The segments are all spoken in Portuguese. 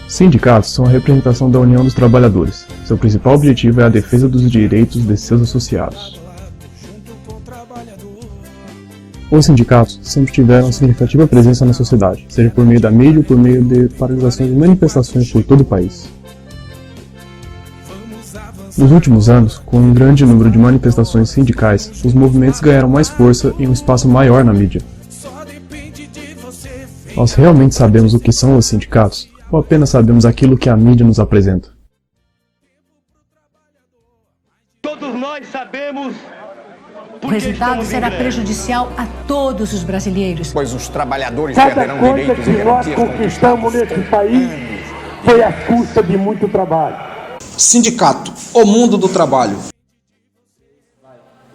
Sindicatos são a representação da união dos trabalhadores. Seu principal objetivo é a defesa dos direitos de seus associados. Os sindicatos sempre tiveram significativa presença na sociedade, seja por meio da mídia ou por meio de paralisações e manifestações por todo o país. Nos últimos anos, com um grande número de manifestações sindicais, os movimentos ganharam mais força e um espaço maior na mídia. Nós realmente sabemos o que são os sindicatos? Ou apenas sabemos aquilo que a mídia nos apresenta? Todos nós sabemos. O resultado será prejudicial a todos os brasileiros. Pois os trabalhadores cada perderão coisa direitos que e nós garantias conquistamos nesse país foi à custa de muito trabalho. Sindicato, o mundo do trabalho.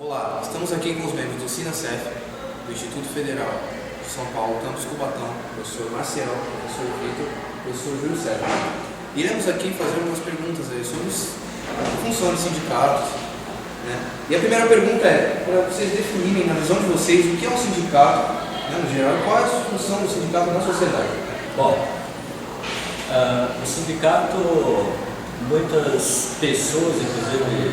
Olá, estamos aqui com os membros do SINACEF, do Instituto Federal de São Paulo, Campus Cubatão, professor Marcial, professor Vitor, professor Júlio César. Iremos aqui fazer algumas perguntas aí sobre a função dos sindicatos, né? E a primeira pergunta é, para vocês definirem, na visão de vocês, o que é um sindicato, né, no geral, qual é a função do sindicato na sociedade? Bom, o sindicato, muitas pessoas, inclusive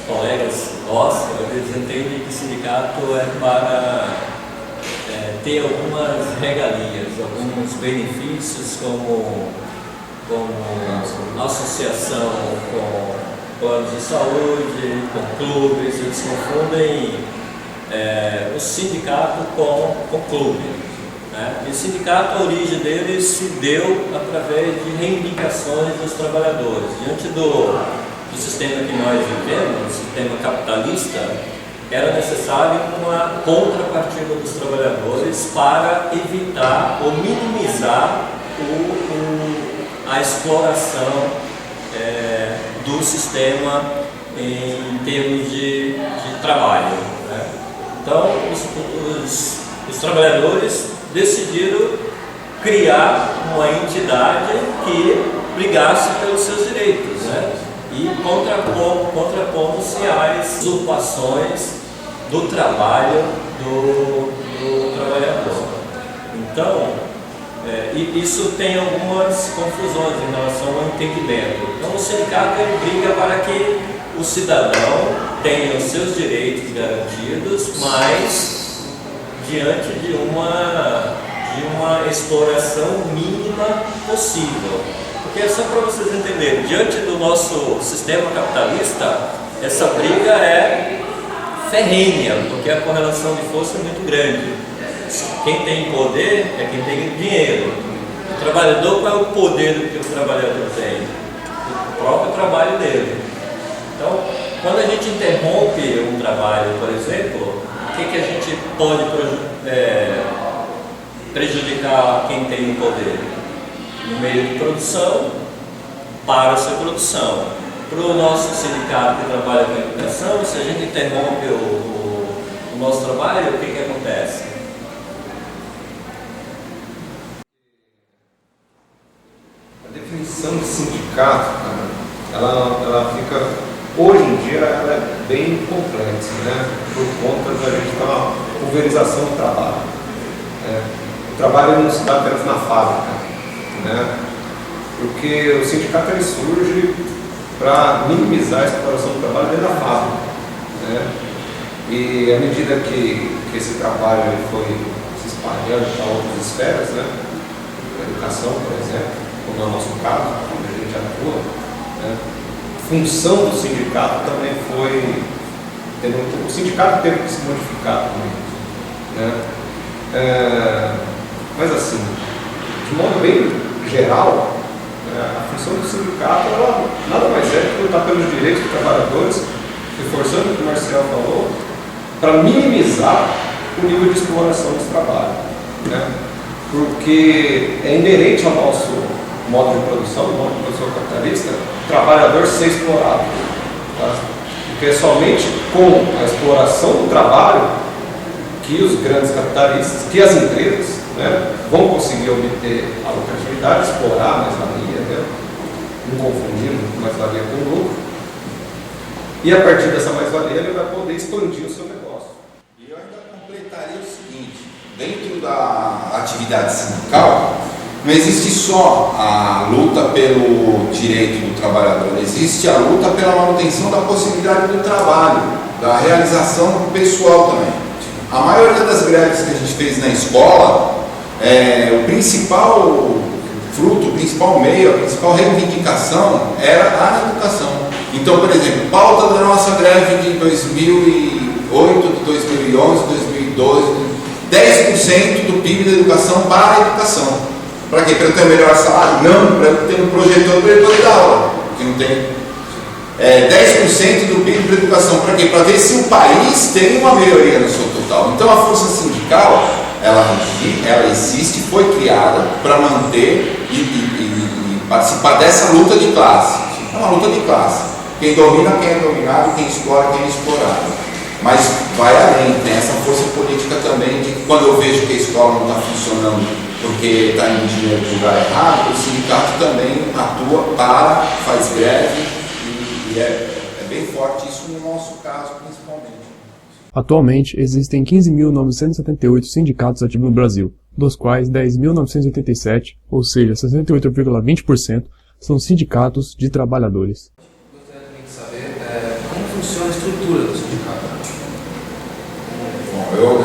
colegas nossos, eles entendem que o sindicato é para ter algumas regalias, alguns benefícios, como associação com planos de saúde, com clubes. Eles confundem o sindicato com o clube, né? E o sindicato, a origem dele se deu através de reivindicações dos trabalhadores. Diante do sistema que nós vivemos, o sistema capitalista, era necessário uma contrapartida dos trabalhadores para evitar ou minimizar a exploração do sistema em termos de trabalho, né? Então, os trabalhadores decidiram criar uma entidade que brigasse pelos seus direitos, né? E contrapondo-se às usurpações do trabalho do trabalhador. Então, isso tem algumas confusões em relação ao entendimento. Então, o sindicato briga para que o cidadão tenha os seus direitos garantidos, mas diante de uma exploração mínima possível. Porque só para vocês entenderem, diante do nosso sistema capitalista, essa briga é ferrenha, porque a correlação de força é muito grande. Quem tem poder é quem tem dinheiro. O trabalhador, qual é o poder que o trabalhador tem? O próprio trabalho dele. Então, quando a gente interrompe um trabalho, por exemplo, o que a gente pode prejudicar quem tem o poder? No meio de produção, para essa produção. Para o nosso sindicato que trabalha com a educação, se a gente interrompe o nosso trabalho, o que acontece? A definição de sindicato, cara, ela fica, hoje em dia, ela é bem complexa, né? Por conta da gente ter uma pulverização do trabalho. O trabalho não se dá apenas na fábrica, né? Porque o sindicato ele surge para minimizar a exploração do trabalho dentro da fábrica, né? E à medida que esse trabalho foi se espalhando para outras esferas, né? A educação, por exemplo, como é o nosso caso, onde a gente atua, né? A função do sindicato também foi... O sindicato teve que se modificar também, né? Mas assim, de modo bem geral, a função do sindicato ela nada mais é que lutar pelos direitos dos trabalhadores, reforçando o que o Marcial falou, para minimizar o nível de exploração desse trabalho, né? Porque é inerente ao nosso modo de produção, o modo de produção capitalista, o trabalhador ser explorado, tá? Porque é somente com a exploração do trabalho que os grandes capitalistas, que as empresas, né, vão conseguir obter a lucratividade, explorar a mais-valia, né, não confundir mais-valia com lucro, e a partir dessa mais-valia ele vai poder expandir o seu negócio. E eu ainda completaria o seguinte: dentro da atividade sindical, não existe só a luta pelo direito do trabalhador, existe a luta pela manutenção da possibilidade do trabalho, da realização pessoal também. A maioria das greves que a gente fez na escola, o principal fruto, o principal meio, a principal reivindicação era a educação. Então, por exemplo, pauta da nossa greve de 2008, de 2011, 2012, 10% do PIB da educação para a educação. Para quê? Para eu ter um melhor salário? Não, para eu ter um projetor para ele poder dar aula, que não tem. 10% do PIB para a educação. Para quê? Para ver se o país tem uma melhoria no seu total. Então, a força sindical, ela existe, foi criada para manter e participar dessa luta de classe. É uma luta de classe. Quem domina, quem é dominado, quem explora, quem é explorado. Mas vai além, tem essa força política também de que quando eu vejo que a escola não está funcionando porque está indo dinheiro para o lugar errado, o sindicato também atua, faz greve e é bem forte isso no nosso caso principalmente. Atualmente, existem 15.978 sindicatos ativos no Brasil, dos quais 10.987, ou seja, 68,20%, são sindicatos de trabalhadores. Gostaria também de saber como funciona a estrutura do sindicato. Bom,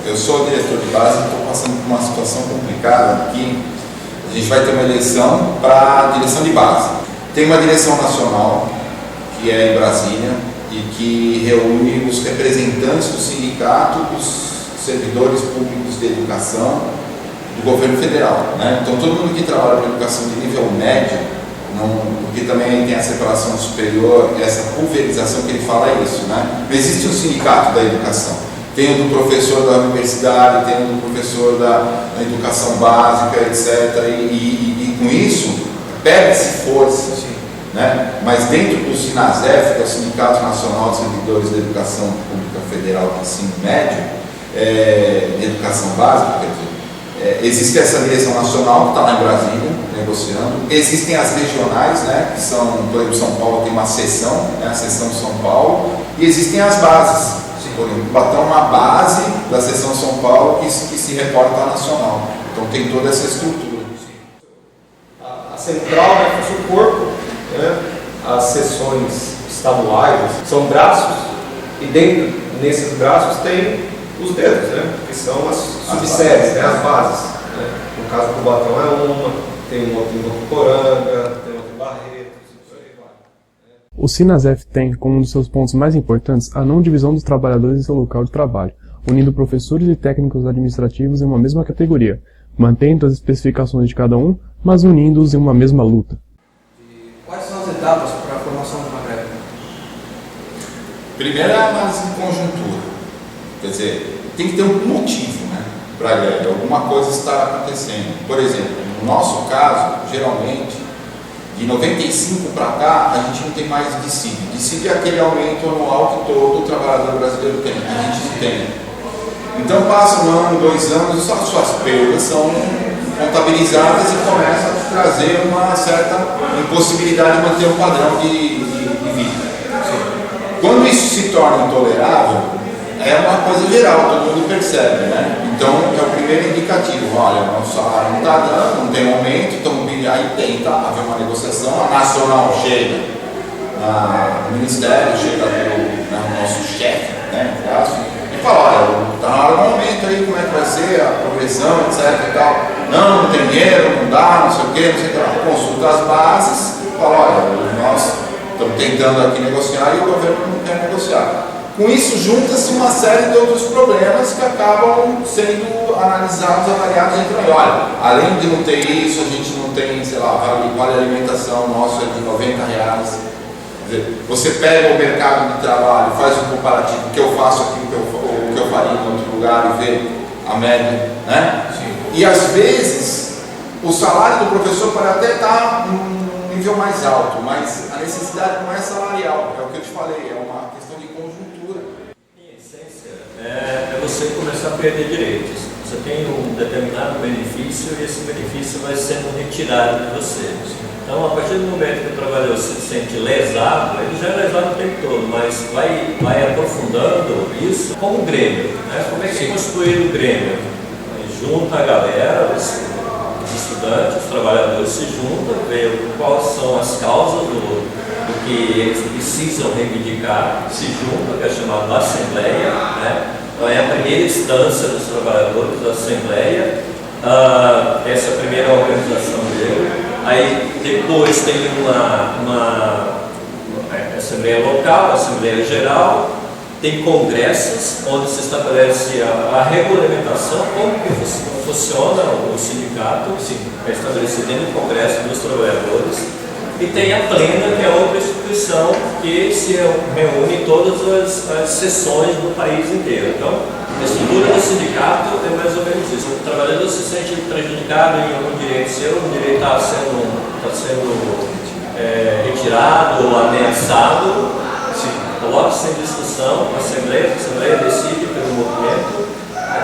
eu sou diretor de base e estou passando por uma situação complicada aqui. A gente vai ter uma eleição para a direção de base. Tem uma direção nacional, que é em Brasília, e que reúne os representantes do sindicato, dos servidores públicos de educação do governo federal, né? Então todo mundo que trabalha com educação de nível médio, porque também tem a separação superior, essa pulverização que ele fala é isso, né? Não existe um sindicato da educação. Tem o do professor da universidade, tem o do professor da educação básica, etc. E com isso perde-se força. Né? Mas dentro do SINASEF, que é o Sindicato Nacional de Servidores da Educação Pública Federal de Ensino Médio, de Educação Básica, quer dizer, existe essa direção nacional que está lá em Brasília, negociando. Existem as regionais, né, que são, por exemplo, São Paulo tem uma seção, né, a seção de São Paulo, e existem as bases. Por exemplo, Cubatão é uma base da seção de São Paulo que se reporta à nacional. Então tem toda essa estrutura. A central é o corpo. As seções estaduais são braços e dentro nesses braços tem os dedos, né? Que são as subséries, né? As bases. Né? No caso do Cubatão é uma, tem um outro em Votuporanga, tem outro em Barreto, O SINASEF tem como um dos seus pontos mais importantes a não divisão dos trabalhadores em seu local de trabalho, unindo professores e técnicos administrativos em uma mesma categoria, mantendo as especificações de cada um, mas unindo-os em uma mesma luta. Quais são as etapas para a formação de uma greve? Primeiro é a análise de conjuntura. Quer dizer, tem que ter um motivo, né, para a greve. Alguma coisa está acontecendo. Por exemplo, no nosso caso, geralmente, de 95 para cá, a gente não tem mais dissídio. Dissídio é aquele aumento anual que todo trabalhador brasileiro tem. A gente não tem. Então passa um ano, 2 anos, só as suas perdas são contabilizadas e começa a trazer uma certa impossibilidade de manter um padrão de vida. Quando isso se torna intolerável, é uma coisa geral, todo mundo percebe, né? Então é o primeiro indicativo, olha, o nosso salário não está dando, não tem aumento, então aí tenta haver uma negociação, a nacional chega, o ministério chega no nosso chefe, né, e fala, olha, está na hora do aumento aí, como é que vai ser a progressão, etc e tal. Não tem dinheiro, não dá, não sei o que, não sei o que lá. Consulta as bases, fala, olha, nós estamos tentando aqui negociar e o governo não quer negociar. Com isso, junta-se uma série de outros problemas que acabam sendo analisados, avaliados entre nós. Olha, além de não ter isso, a gente não tem, sei lá, vale alimentação nosso é de R$90. Quer dizer, você pega o mercado de trabalho, faz um comparativo, o que eu faço aqui, o que eu faria em outro lugar e vê a média, né? Sim. E às vezes, o salário do professor pode até estar num nível mais alto, mas a necessidade não é salarial, é o que eu te falei, é uma questão de conjuntura. Em essência, é você começar a perder direitos. Você tem um determinado benefício e esse benefício vai sendo retirado de você. Então, a partir do momento que o trabalhador se sente lesado, ele já é lesado o tempo todo, mas vai aprofundando isso como Grêmio. Né? Como é que é construído o Grêmio? Junta a galera, os estudantes, os trabalhadores se juntam, veem quais são as causas do que eles precisam reivindicar, se juntam, que é chamado Assembleia, né? Então é a primeira instância dos trabalhadores, a Assembleia, essa é a primeira organização dele. Aí depois tem uma Assembleia Local, Assembleia Geral, tem congressos onde se estabelece a regulamentação, como que funciona o sindicato, é estabelecido dentro do Congresso dos Trabalhadores, e tem a Plena, que é outra instituição que se reúne em todas as sessões do país inteiro. Então, a estrutura do sindicato é mais ou menos isso. O trabalhador se sente prejudicado em algum direito seu, o direito está sendo retirado ou ameaçado, coloca-se em discussão, a Assembleia decide pelo movimento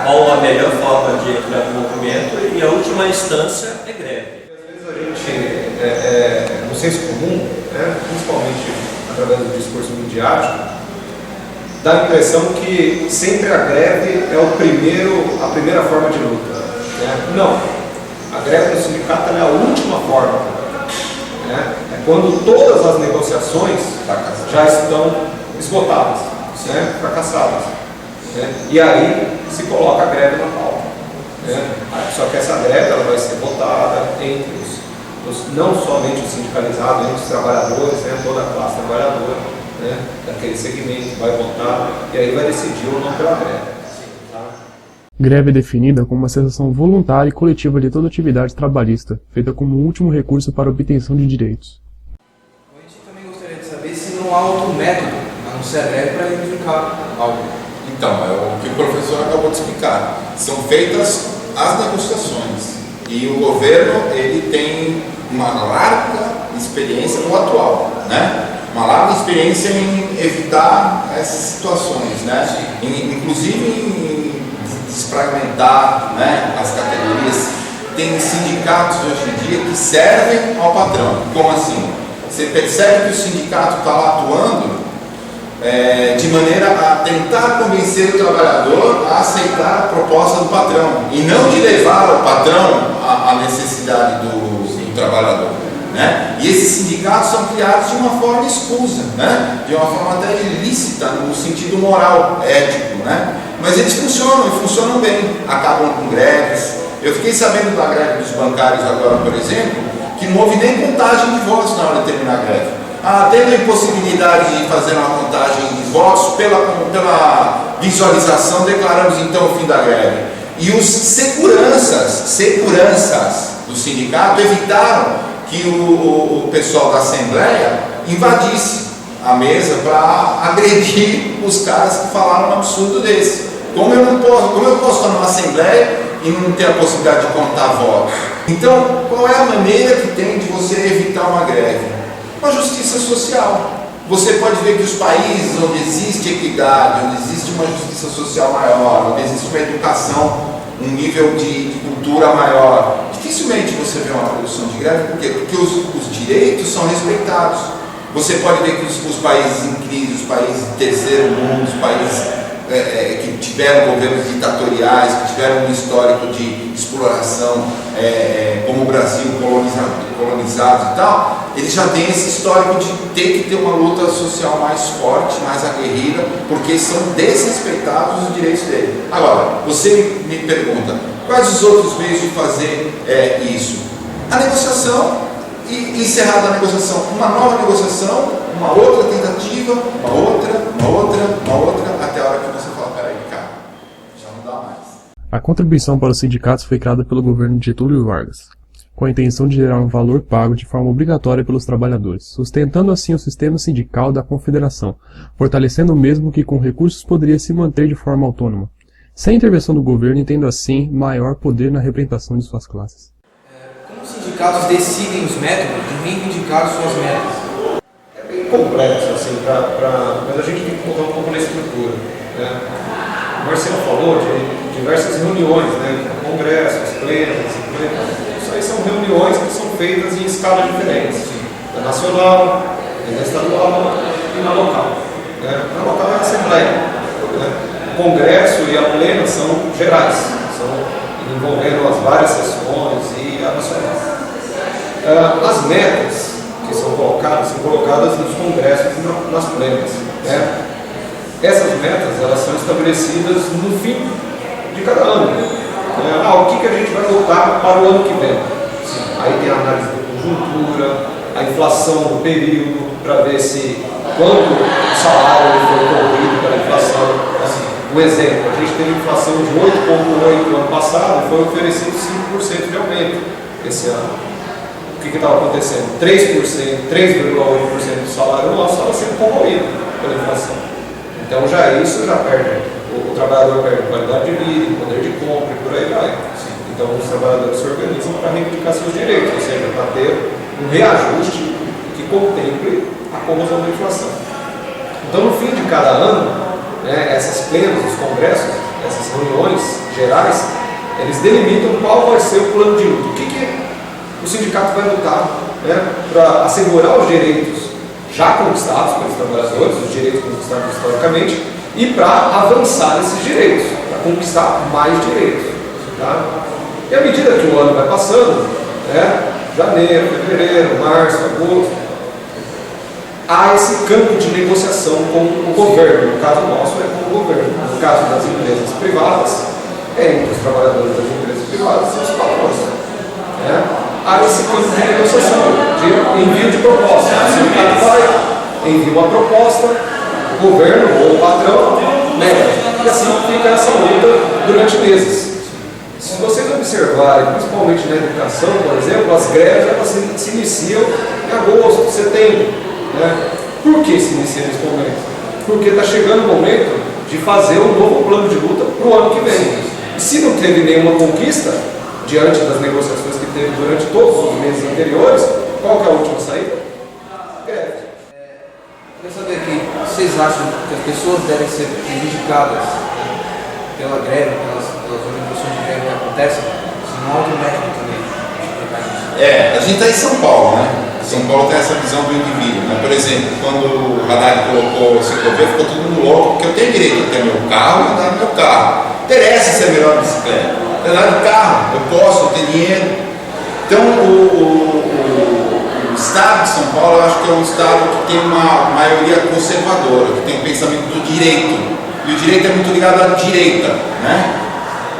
qual a melhor forma de entrar no movimento e a última instância é greve. Às vezes a gente, no senso comum, né, principalmente através do discurso midiático, dá a impressão que sempre a greve é a primeira forma de luta. Né? Não, a greve do sindicato é a última forma. Né? É quando todas as negociações já estão esgotadas, né? Fracassadas. Né? E aí se coloca a greve na pauta. Né? Só que essa greve ela vai ser votada entre não somente os sindicalizados, entre os trabalhadores, né? Toda a classe trabalhadora, né? Daquele segmento vai votar e aí vai decidir ou não pela greve. Tá? Greve é definida como uma cessação voluntária e coletiva de toda atividade trabalhista, feita como último recurso para a obtenção de direitos. A gente também gostaria de saber se não há outro método, a não ser a greve, para reivindicar algo. Então, é o que o professor acabou de explicar. São feitas as negociações e o governo ele tem uma larga experiência no atual, né? Uma larga experiência em evitar essas situações, né? Inclusive em desfragmentar, né, as categorias. Tem sindicatos hoje em dia que servem ao patrão. Como assim? Você percebe que o sindicato está lá atuando de maneira a tentar convencer o trabalhador a aceitar a proposta do patrão e não de levar o patrão à necessidade do trabalhador, né? E esses sindicatos são criados de uma forma escusa, né? De uma forma até ilícita no sentido moral, ético, né? Mas eles funcionam e funcionam bem, acabam com greves. Eu fiquei sabendo da greve dos bancários agora, por exemplo, que não houve nem contagem de votos na hora de terminar a greve. Tendo a impossibilidade de fazer uma contagem de votos pela visualização, declaramos então o fim da greve. E os seguranças do sindicato evitaram que o pessoal da Assembleia invadisse a mesa para agredir os caras que falaram um absurdo desse. Como eu posso estar numa Assembleia e não ter a possibilidade de contar votos? Então, qual é a maneira que tem de você evitar uma greve? Uma justiça social. Você pode ver que os países onde existe equidade, onde existe uma justiça social maior, onde existe uma educação, um nível de cultura maior, dificilmente você vê uma produção de greve. Por quê? Porque os direitos são respeitados. Você pode ver que os países em crise, os países de terceiro mundo, os países que tiveram governos ditatoriais, que tiveram um histórico de exploração, como o Brasil, colonizado e tal, eles já têm esse histórico de ter que ter uma luta social mais forte, mais aguerrida, porque são desrespeitados os direitos dele. Agora, você me pergunta, quais os outros meios de fazer isso? A negociação, e encerrada a negociação, uma nova negociação, uma outra tentativa, uma outra, até a hora que você fala, peraí, cara, já não dá mais. A contribuição para os sindicatos foi criada pelo governo de Getúlio Vargas, com a intenção de gerar um valor pago de forma obrigatória pelos trabalhadores, sustentando assim o sistema sindical da Confederação, fortalecendo o mesmo que com recursos poderia se manter de forma autônoma, sem intervenção do governo e tendo assim maior poder na representação de suas classes. Como os sindicatos decidem os métodos de reivindicar suas metas? É bem complexo, assim, mas a gente tem que colocar um pouco na estrutura. Né? O Marcelo falou de diversas reuniões, né? Congressos, plenas, isso aí são reuniões que são feitas em escalas diferentes, na nacional, na estadual e na local. Né? Na local é a Assembleia. Né? O Congresso e a plena são gerais, são envolvendo as várias sessões e a nacional As metas que são colocadas nos congressos e nas plenas, né? Essas metas, elas são estabelecidas no fim de cada ano. O que a gente vai lutar para o ano que vem? Aí tem a análise da conjuntura, a inflação do período, para ver se quanto o salário foi corrido pela inflação. Um exemplo, a gente teve inflação de 8,8% no ano passado e foi oferecido 5% de aumento esse ano. O que estava acontecendo? 3%, 3,8% do salário nosso estava sendo corroído pela inflação. Então isso já perde. O trabalhador perde qualidade de vida, poder de compra e por aí vai. Então os trabalhadores se organizam para reivindicar seus direitos, ou seja, para ter um reajuste que contemple a corrosão da inflação. Então no fim de cada ano, essas plenas, os congressos, essas reuniões gerais, eles delimitam qual vai ser o plano de luta. O que o sindicato vai lutar para assegurar os direitos já conquistados pelos trabalhadores, os direitos conquistados historicamente, e para avançar esses direitos, para conquistar mais direitos. Tá? E à medida que o ano vai passando, janeiro, fevereiro, março, agosto, há esse campo de negociação com o governo. No caso nosso é com o governo. No caso das empresas privadas, entre os trabalhadores das empresas privadas e os patrões. Há esse campo de negociação, de envio de proposta. O sindicato vai, envia uma proposta, o governo ou o patrão nega. E assim fica essa luta durante meses. Se vocês observarem, principalmente na educação, por exemplo, as greves elas se iniciam em agosto, setembro. Por que se inicia nesse momento? Porque está chegando o momento de fazer um novo plano de luta para o ano que vem. E se não teve nenhuma conquista, diante das negociações que teve durante todos os meses anteriores, qual que é a última saída? Greve. Queria saber aqui, vocês acham que as pessoas devem ser reivindicadas pela greve, pelas organizações de greve que acontecem? Se não há outro método também de explicar isso. A gente está em São Paulo, né? São Paulo tem essa visão do indivíduo, né? Por exemplo, quando o Haddad colocou o ciclovia, ficou todo mundo louco, porque eu tenho direito a ter meu carro e andar no meu carro. Não interessa se é melhor bicicleta, andar de carro, eu posso, eu tenho dinheiro. Então, o estado de São Paulo, eu acho que é um estado que tem uma maioria conservadora, que tem um pensamento do direito. E o direito é muito ligado à direita, né?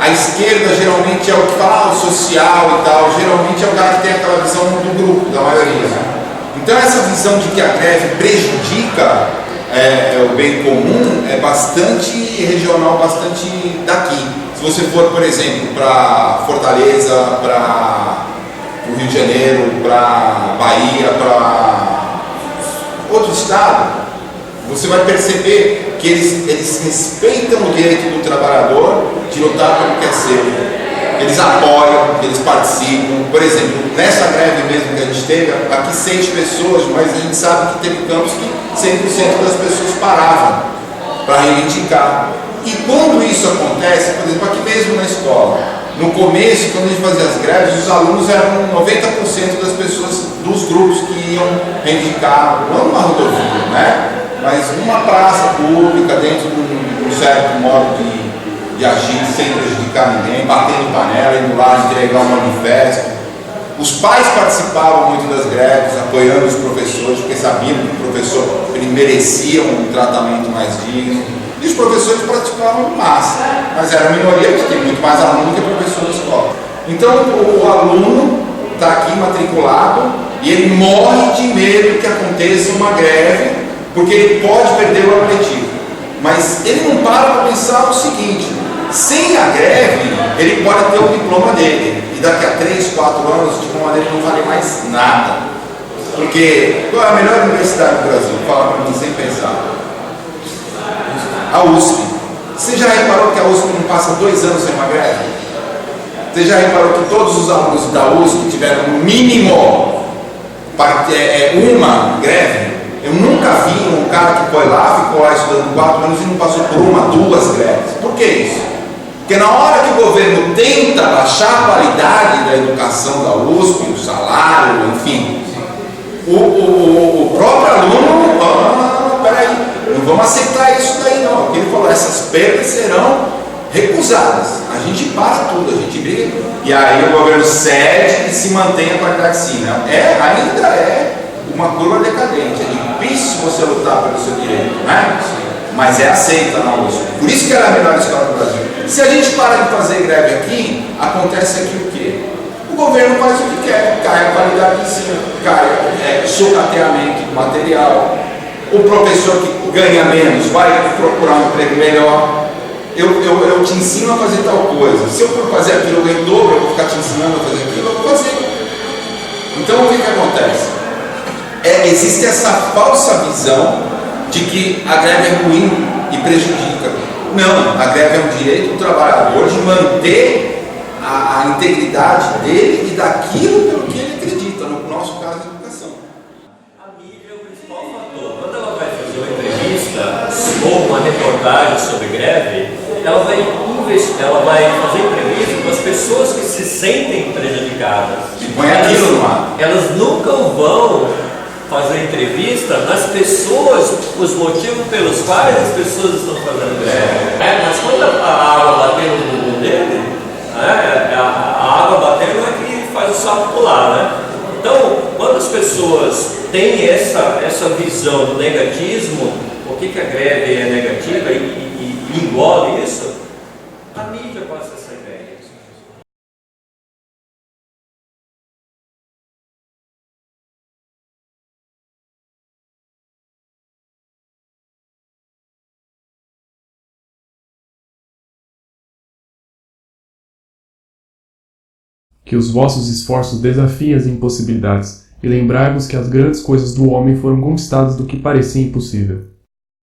A esquerda geralmente é o que fala o social e tal, geralmente é o cara que tem aquela visão do grupo, da maioria. Né? Então essa visão de que a greve prejudica o bem comum é bastante regional, bastante daqui. Se você for, por exemplo, para Fortaleza, para o Rio de Janeiro, para Bahia, para outro estado, você vai perceber que eles respeitam o direito do trabalhador de lutar pelo que é seu. Eles apoiam, eles participam. Por exemplo, nessa greve mesmo que a gente teve, aqui 6 pessoas, mas a gente sabe que teve campos que 100% das pessoas paravam para reivindicar. E quando isso acontece, por exemplo, aqui mesmo na escola, no começo, quando a gente fazia as greves, os alunos eram 90% das pessoas dos grupos que iam reivindicar, não numa rodovia, né? Mas numa praça pública, dentro de um certo modo de agir sem prejudicar ninguém, batendo panela, indo lá entregar um manifesto. Os pais participavam muito das greves, apoiando os professores, porque sabiam que o professor ele merecia um tratamento mais digno. E os professores participavam em massa, mas era a minoria, que tem muito mais aluno que professor da escola. Então o aluno está aqui matriculado e ele morre de medo que aconteça uma greve, porque ele pode perder o ano letivo. Mas ele não para pensar o seguinte: sem a greve, ele pode ter o diploma dele, e daqui a 3, 4 anos o diploma dele não vale mais nada. Porque qual é a melhor universidade do Brasil? Fala para mim sem pensar. A USP. Você já reparou que a USP não passa 2 anos sem uma greve? Você já reparou que todos os alunos da USP tiveram no mínimo uma greve? Eu nunca vi um cara que foi lá, ficou lá estudando 4 anos e não passou por 1, 2 greves. Por que isso? Porque na hora que o governo tenta baixar a qualidade da educação da USP, o salário, enfim, o próprio aluno, peraí, não vamos aceitar isso daí não. Ele falou, essas perdas serão recusadas. A gente para tudo, a gente briga, e aí o governo cede e se mantém a qualidade sim. Ainda é uma curva decadente, é difícil você lutar pelo seu direito, né? Mas é aceita na USP. Por isso que ela é a melhor escola do Brasil. Se a gente para de fazer greve aqui, acontece aqui o quê? O governo faz o que quer, cai a qualidade de ensino, cai sucateamento do material, o professor que ganha menos vai procurar um emprego melhor. Eu te ensino a fazer tal coisa. Se eu for fazer aquilo, eu ganho dobro, eu vou ficar te ensinando a fazer aquilo, eu vou fazer. Então o que acontece? Existe essa falsa visão de que a greve é ruim e prejudica. Não, a greve é um direito do trabalhador de manter a integridade dele e daquilo pelo que ele acredita, no nosso caso, a educação. A mídia é o principal fator. Quando ela vai fazer uma entrevista ou uma reportagem sobre greve, ela vai fazer entrevista com as pessoas que se sentem prejudicadas. E põe aquilo no ar. Elas nunca vão fazer entrevista nas pessoas, os motivos pelos quais as pessoas estão fazendo greve. Mas quando a água bater no bumbum dele, a água batendo é que faz o sapo pular, né? Então, quando as pessoas têm essa visão do negatismo, por que a greve é negativa e engole isso, a mídia passa essa ideia. Que os vossos esforços desafiem as impossibilidades, e lembrai-vos que as grandes coisas do homem foram conquistadas do que parecia impossível.